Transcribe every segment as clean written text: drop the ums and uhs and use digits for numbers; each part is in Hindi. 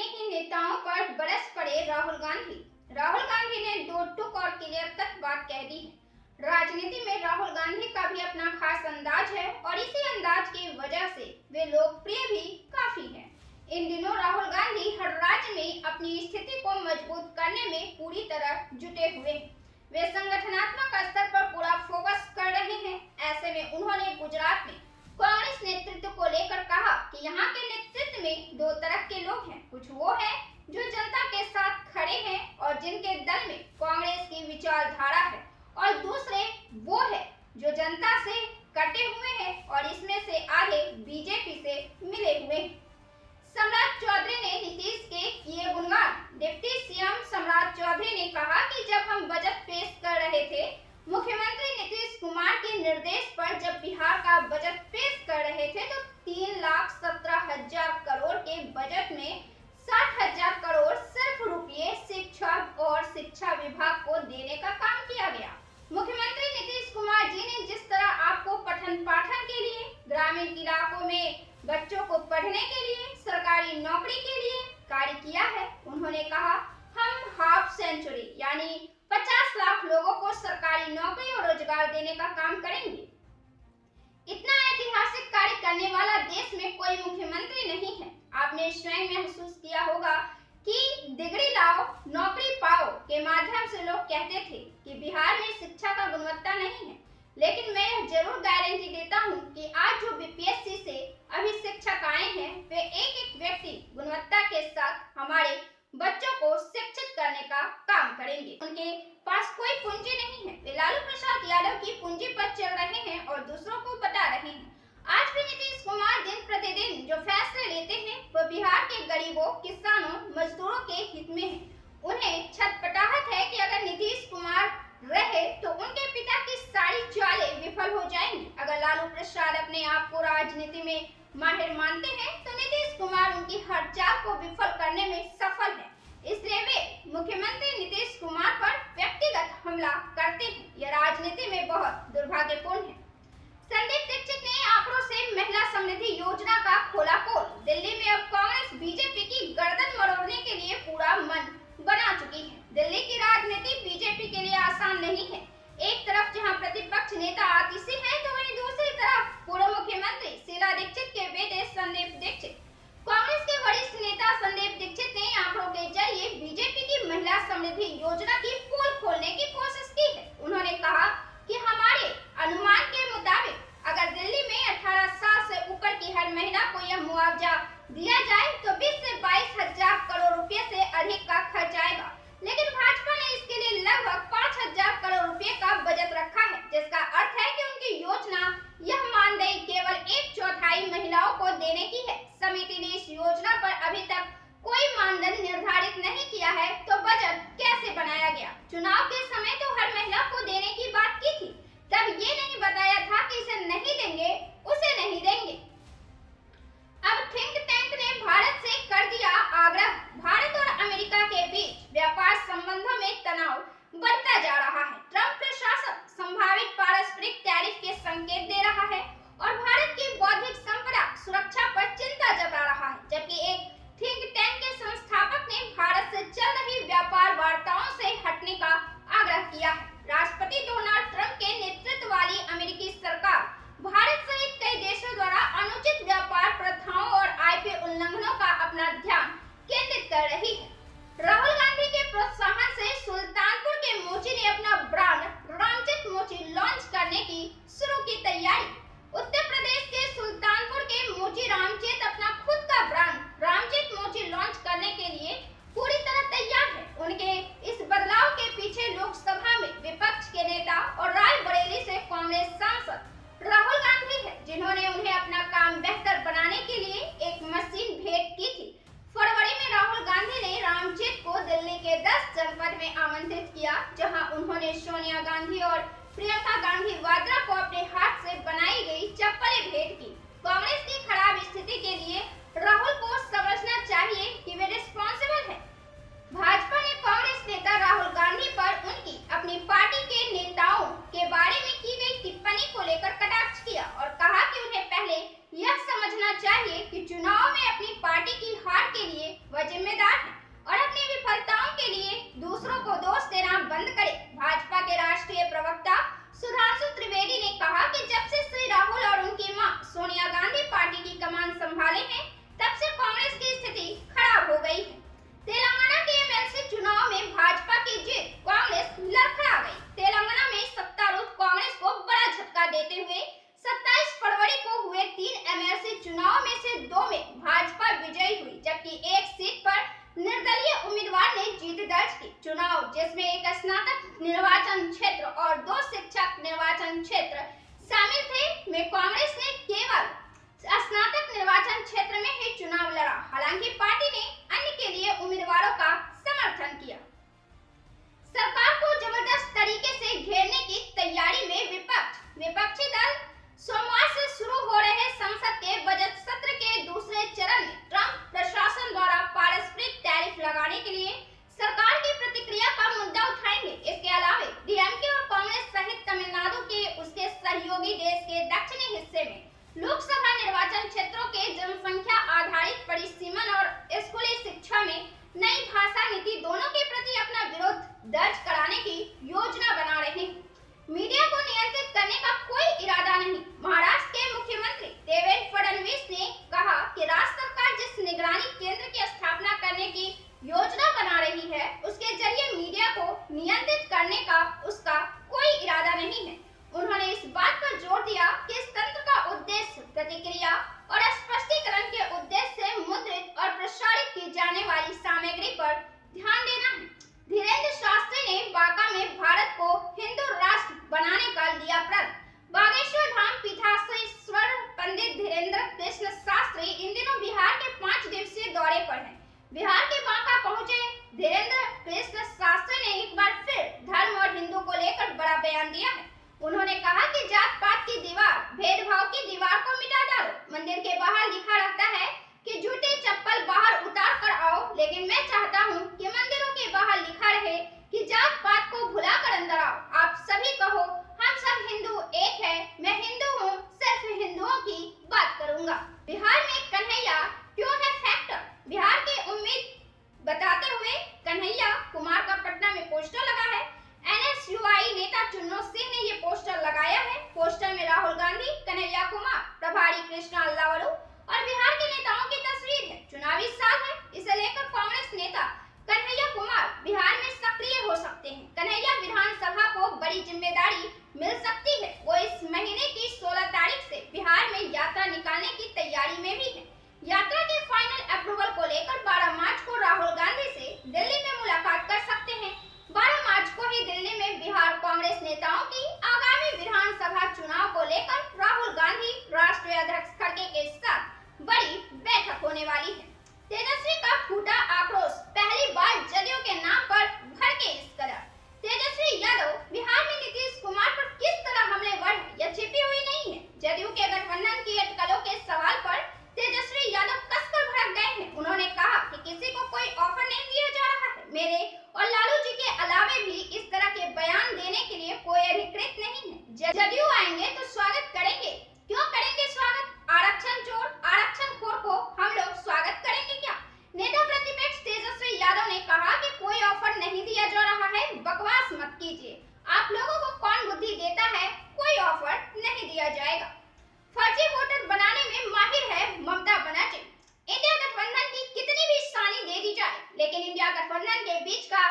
अपने ही नेताओं पर बरस पड़े राहुल गांधी। राहुल गांधी ने दो टुक और क्लियर कट बात कह दी है। राजनीति में राहुल गांधी का भी अपना खास अंदाज है और इसी अंदाज की वजह से वे लोकप्रिय भी काफी हैं। इन दिनों राहुल गांधी हर राज्य में अपनी स्थिति को मजबूत करने में पूरी तरह जुटे हुए हैं। वे संगठनात्मक स्तर पर पूरा फोकस कर रहे हैं। ऐसे में उन्होंने गुजरात में कांग्रेस नेतृत्व को लेकर कहा कि यहाँ के नेतृत्व में दो तरह के लोग हैं। कुछ वो हैं जो जनता के साथ खड़े हैं और जिनके दल में कांग्रेस की विचारधारा है, और दूसरे वो है जो जनता से कटे हुए हैं और इसमें से आधे बीजेपी से मिले हुए हैं। सम्राट चौधरी ने नीतीश के किए गुणगान। डिप्टी सीएम सम्राट चौधरी ने कहा कि जब हम बजट पेश कर रहे थे, मुख्यमंत्री नीतीश कुमार के निर्देश पर जब बिहार का बजट पेश कर रहे थे तो 3,17,000 करोड़ के बजट में 60,000 करोड़ सिर्फ रुपये शिक्षा और शिक्षा विभाग को देने का काम किया गया। मुख्यमंत्री नीतीश कुमार जी ने जिस तरह आपको पठन पाठन के लिए, ग्रामीण इलाकों में बच्चों को पढ़ने के लिए, सरकारी नौकरी के लिए कार्य किया है, उन्होंने कहा हम हाफ सेंचुरी यानी 50 लाख लोगों को सरकारी नौकरी और रोजगार देने का काम करेंगे। इतना ऐतिहासिक कार्य करने वाला देश में कोई मुख्यमंत्री नहीं है। आपने स्वयं महसूस किया होगा कि डिग्री लाओ नौकरी पाओ के माध्यम से लोग कहते थे कि बिहार में शिक्षा का गुणवत्ता नहीं है, लेकिन मैं यह जरूर गारंटी देता हूं कि आज जो बीपीएससी से अभी शिक्षक आए हैं, वे एक एक व्यक्ति गुणवत्ता के साथ हमारे बच्चों को शिक्षित करने का काम करेंगे। उनके पास कोई पूंजी नहीं है, वे लालू प्रसाद यादव की पूंजी पर चल रहे हैं और दूसरों को बता रहे हैं। आज भी नीतीश कुमार दिन प्रतिदिन जो फैसले लेते हैं वो बिहार के गरीबों, किसानों, मजदूरों के हित में है। उन्हें छटपटाहट है कि अगर नीतीश कुमार रहे तो उनके पिता की सारी चालें विफल हो जाएंगी। अगर लालू प्रसाद अपने आप को राजनीति में माहिर मानते हैं तो नीतीश कुमार उनकी हर चाल को विफल करने में सफल है। इसलिए वे मुख्यमंत्री नीतीश कुमार पर व्यक्तिगत हमला करते हैं। यह राजनीति में बहुत दुर्भाग्यपूर्ण है। संदीप दीक्षित ने आंकड़ों से महिला समृद्धि योजना का खोला पोल। दिल्ली में अब कांग्रेस बीजेपी की गर्दन मरोड़ने के लिए पूरा मन बना चुकी है। दिल्ली की राजनीति बीजेपी के लिए आसान नहीं है। एक तरफ जहां प्रतिपक्ष नेता आतिशी हैं, तो वहीं दूसरी तरफ पूर्व मुख्यमंत्री शीला दीक्षित के बेटे संदीप दीक्षित। कांग्रेस के वरिष्ठ नेता संदीप दीक्षित ने आंकड़ों के जरिए बीजेपी की महिला समृद्धि योजना की पोल खोलने की कोशिश की है। उन्होंने कहा कि हमारे अनुमान के मुताबिक अगर दिल्ली में 18 साल से ऊपर की हर महिला को यह मुआवजा दिया जाए तो 20 से 22,000 करोड़ रुपए से अधिक का खर्च आएगा। लेकिन भाजपा ने इसके लिए लगभग 5,000 करोड़ रुपए का बजट रखा है, जिसका अर्थ है कि उनकी योजना यह मानदेय केवल 1/4 महिलाओं को देने की है। समिति ने इस योजना पर अभी तक कोई मानदंड निर्धारित नहीं किया है, तो बजट कैसे बनाया गया? चुनाव के समय तो हर महिला को देने की बात की थी, तब ये नहीं बताया था कि इसे नहीं देंगे, उसे नहीं देंगे। अब थिंक टैंक ने भारत से कर दिया आग्रह। भारत और अमेरिका के बीच व्यापार संबंधों में तनाव बढ़ता जा रहा है। ट्रंप प्रशासन संभावित पारस्परिक टैरिफ के संकेत दे रहा है और भारत की बौद्धिक संपदा सुरक्षा पर चिंता जता रहा है, जबकि एक थिंक टैंक के संस्थापक ने भारत से चल रही व्यापार वार्ताओं से हटने का आग्रह किया है। राष्ट्रपति डोनाल्ड ट्रंप के नेतृत्व वाली अमेरिकी सरकार भारत सहित कई देशों द्वारा अनुचित व्यापार प्रथाओं और आईपी उल्लंघनों का अपना ध्यान केंद्रित कर रही है। राहुल गांधी के प्रोत्साहन से सुल्तानपुर के मोची ने अपना ब्रांड रामचेत मोची लॉन्च करने की शुरू की तैयारी। उत्तर प्रदेश के सुल्तानपुर के मोची रामचेत अपना खुद का ब्रांड रामचेत मोची लॉन्च करने के लिए पूरी तरह तैयार है। उनके इस बदलाव के पीछे लोकसभा में विपक्ष के नेता और रायबरेली से कांग्रेस सांसद राहुल गांधी है, जिन्होंने उन्हें अपना काम बेहतर बनाने के लिए एक मशीन भेंट की थी। फरवरी में राहुल गांधी ने रामचेत को दिल्ली के 10 जनपद में आमंत्रित किया, जहां उन्होंने सोनिया गांधी और प्रियंका गांधी वाड्रा को अपने हाथ से बनाई गई चप्पलें भेंट की। कांग्रेस की खराब स्थिति के लिए राहुल को समझना चाहिए कि वे रिस्पॉन्सिबल हैं। भाजपा ने कांग्रेस नेता राहुल गांधी पर उनकी अपनी पार्टी के नेताओं के बारे में की गई टिप्पणी को लेकर कटाक्ष किया और कहा कि उन्हें पहले यह समझना चाहिए कि चुनाव में अपनी पार्टी की हार के लिए वह जिम्मेदार है और अपनी विफलताओं के लिए दूसरों को दोष देना बंद करे। भाजपा के राष्ट्रीय प्रवक्ता सुधांशु त्रिवेदी ने कहा कि जब से श्री राहुल और उनकी मां सोनिया गांधी पार्टी की कमान संभाले हैं, तब से कांग्रेस की स्थिति खराब हो गई है। तेलंगाना के एमएलसी चुनाव में भाजपा की जीत, कांग्रेस लड़खड़ा गई। तेलंगाना में सत्तारूढ़ कांग्रेस को बड़ा झटका देते हुए 27 फरवरी को हुए 3 एमएलसी चुनाव में से 2 में भाजपा विजयी हुई, जबकि एक सीट पर निर्दलीय उम्मीदवार ने जीत दर्ज की। चुनाव जिसमें एक स्नातक निर्वाचन क्षेत्र और 2 शिक्षक निर्वाचन क्षेत्र शामिल थे, में कांग्रेस ने केवल स्नातक निर्वाचन क्षेत्र में ही चुनाव लड़ा। हालांकि पार्टी ने अन्य के लिए उम्मीदवारों का समर्थन किया। सरकार को जबरदस्त तरीके से घेरने की तैयारी में विपक्षी दल सोमवार से शुरू हो रहे संसद के बजट सत्र के दूसरे चरण में ट्रंप प्रशासन द्वारा पारस्परिक टैरिफ लगाने के लिए सरकार की प्रतिक्रिया का मुद्दा उठाएंगे। इसके अलावा डीएमके और कांग्रेस सहित तमिलनाडु के उसके सहयोगी देश के दक्षिणी हिस्से में लोकसभा निर्वाचन क्षेत्रों के जनसंख्या आधारित परिसीमन और स्कूली शिक्षा में नई भाषा नीति दोनों के प्रति अपना विरोध दर्ज कराने की योजना बना रहे हैं। मीडिया को नियंत्रित करने का कोई इरादा नहीं। महाराष्ट्र के मुख्यमंत्री देवेंद्र फडणवीस ने कहा कि राज्य सरकार जिस निगरानी केंद्र की स्थापना करने की योजना बना रही है, उसके जरिए मीडिया को नियंत्रित करने का उसका कोई इरादा नहीं है। उन्होंने इस बात पर जोर दिया कि इस तंत्र का उद्देश्य प्रतिक्रिया और स्पष्टीकरण के उद्देश्य से मुद्रित और प्रसारित की जाने वाली सामग्री पर ध्यान देना है। धीरेन्द्र शास्त्री ने बांका में भारत को हिंदू राष्ट्र बनाने का लिया प्रण। बागेश्वर धाम पीठाधीश्वर पंडित धीरेन्द्र कृष्ण शास्त्री इन दिनों बिहार के 5 दिवसीय दौरे पर हैं। बिहार के बांका पहुंचे धीरेन्द्र कृष्ण शास्त्री ने एक बार फिर धर्म और हिंदू को लेकर बड़ा बयान दिया है। उन्होंने कहा कि जात पात की दीवार, भेदभाव की दीवार को मिटा डालो। मंदिर के बाहर लिखा रहता है कि जूते चप्पल बाहर उतार कर आओ, लेकिन मैं चाहता हूँ कि मंदिरों के बाहर लिखा रहे कि जात पात को भुलाकर अंदर आओ। आप सभी कहो हम सब हिंदू एक है, मैं हिंदू हूँ, सिर्फ हिंदुओं की बात करूंगा। बिहार में कन्हैया क्यों है फैक्टर? बिहार की उम्मीद बताते हुए कन्हैया कुमार का पटना में पोस्टर लगा है। एनएसयूआई नेता चुन्नू सिंह ने ये पोस्टर लगाया है। पोस्टर में राहुल गांधी, कन्हैया कुमार, प्रभारी कृष्णा अल्लावरू और बिहार के नेताओं की तस्वीर है। चुनावी साल है, इसे लेकर कांग्रेस नेता कन्हैया कुमार बिहार में सक्रिय हो सकते हैं। कन्हैया विधानसभा को बड़ी जिम्मेदारी मिल सकती है। वो इस महीने की 16 तारीख से बिहार में यात्रा निकालने की तैयारी में भी है। यात्रा के फाइनल अप्रूवल को लेकर 12 मार्च को राहुल गांधी से दिल्ली में मुलाकात कर सकते हैं। 12 मार्च को ही दिल्ली में बिहार कांग्रेस नेताओं की आगामी विधानसभा चुनाव को लेकर राहुल गांधी राष्ट्रीय अध्यक्ष खड़गे के साथ बड़ी बैठक होने वाली है। तेजस्वी का फूटा आक्रोश, पहली बार जदयू के नाम पर भड़के इस कदर। तेजस्वी यादव बिहार में नीतीश कुमार पर किस तरह हमलेवर है, यह छिपी हुई नहीं है। जदयू के गठबंधन की अटकलों के सवाल पर तेजस्वी यादव कसकर भड़क गए हैं। उन्होंने कहा कि किसी को कोई ऑफर नहीं दिया जा रहा है। मेरे और लालू जी के अलावे भी इस तरह के बयान देने के लिए कोई अधिकृत नहीं है। जदयू आएंगे तो स्वागत करेंगे। क्यों करेंगे स्वागत? आरक्षण चोर, आरक्षण खोर को हम लोग स्वागत करेंगे क्या? नेता प्रतिपक्ष तेजस्वी यादव ने कहा कि कोई ऑफर नहीं दिया जा रहा है, बकवास मत कीजिए। आप लोगों को कौन बुद्धि देता है? कोई ऑफर नहीं दिया जाएगा। फर्जी वोटर बनाने में माहिर है ममता बनर्जी। इंडिया गठबंधन की कितनी भी सानी दे दी जाए, लेकिन इंडिया गठबंधन के बीच का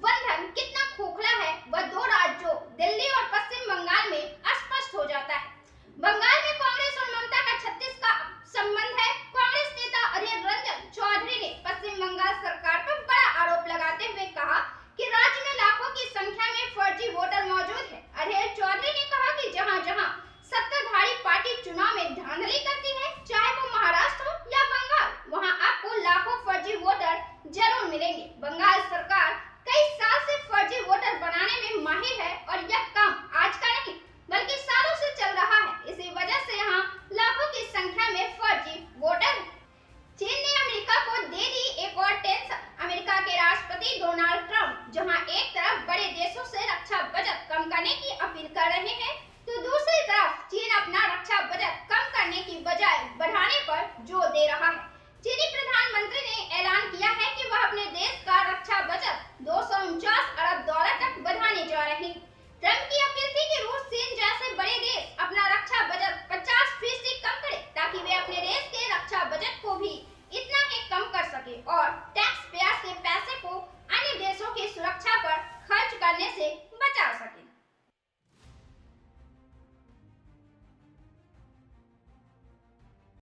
बंधन कितना खोखला है, वह 2 राज्यों दिल्ली और पश्चिम बंगाल में स्पष्ट हो जाता है। बंगाल में कांग्रेस और ममता का 36 का संबंध है। कांग्रेस नेता अधीर रंजन चौधरी ने पश्चिम बंगाल सरकार पर बड़ा आरोप लगाते हुए कहा कि राज्य में लाखों की संख्या में फर्जी वोटर मौजूद है। अधीर चौधरी ने कहा कि जहां-जहां सत्ताधारी पार्टी चुनाव में धांधली करती है, चाहे वो महाराष्ट्र हो या बंगाल, वहां आपको लाखों फर्जी वोटर जरूर मिलेंगे। बंगाल सरकार कई साल से फर्जी से